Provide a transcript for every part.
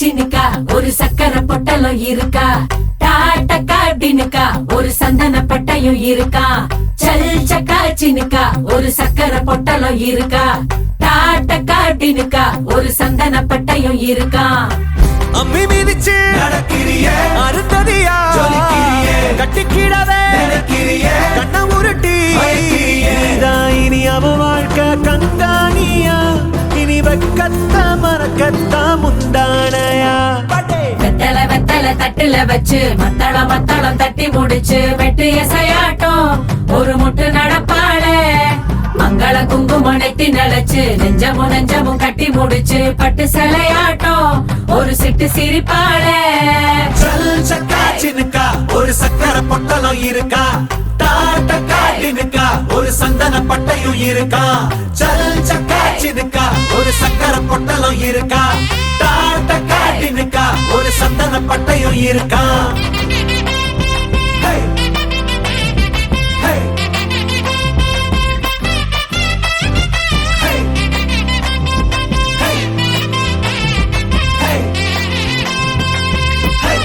சின்னுக்கா ஒரு சக்கரை பொட்டலம் இருக்கா, டாட்டக்கா டினுக்கா ஒரு சந்தன பட்டையும் இருக்கா, சல் சக்கா சின்னுக்கா ஒரு சக்கரை பொட்டலம் இருக்கா, டாட்டக்கா டினுக்கா ஒரு சந்தன பட்டையும் இருக்கா. அம்மி மிதிச்சு நடக்கிறியே அருந்ததியா ஜொலிக்கிறியே கட்டிக்கிடவே நினைக்கிறியே கண்ண உருட்டி மயக்கிறியே. நீதான் இனி அவ வாழ்க்கை கங்காணியா, இனி வெக்கத்த மறக்கத்த முந்தானையா. வெத்தல வெத்தல தட்டுல வச்சு மத்தளம் மத்தளம் தட்டி முடிச்சு வெட்டு எசையாட்டம் ஒரு முட்டு நடப்பாளே, மங்கள குங்குமம் நெத்தி நிலச்சு நெஞ்சமும் நெஞ்சமும் கட்டி முடிச்சு பட்டு சிலையாட்டம் ஒரு சிட்டு சிரிப்பாளே. சல் சக்கா சின்னுக்கா ஒரு சக்கரை பொட்டலம் இருக்கா, டாட்டக்கா டினுக்கா ஒரு சந்தன பட்டையும் இருக்கா, சல் சக்கா சின்னுக்கா ஒரு சக்கரை பொட்டலம் இருக்கா, டாட்டக்கா டினுக்கா ஒரு சந்தன பட்டையும் இருக்கா. Hey! Hey! Hey! Hey! Hey! Hey! Hey!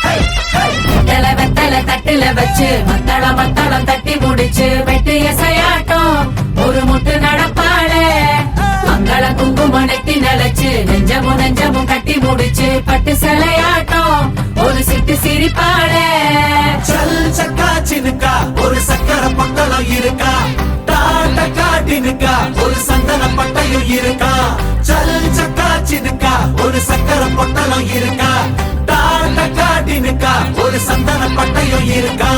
Hey! Hey! வெத்தல வெத்தல தட்டுல வச்சு மத்தளம் மத்தளம் தட்டி முடிச்சு வெட்டு எசையாட்டம் ஒரு முட்டு நடப்பாளே, மங்கள குங்குமம் நெத்தி நிலச்சு நெஞ்சமும் நெஞ்சமும் கட்டி முடிச்சு பட்டு சிலையாட்டம் ஒரு சிட்டு சிரிப்பாளே. சல் சக்கா சின்னுக்கா ஒரு சக்கரை பொட்டலம் இருக்கா, டாட்டக்கா டினுக்கா ஒரு சந்தன பட்டையும் இருக்கா, சல் சக்கா சின்னுக்கா ஒரு சக்கரை பொட்டலம் இருக்கா, டாட்டக்கா டினுக்கா ஒரு சந்தன பட்டையும் இருக்கா.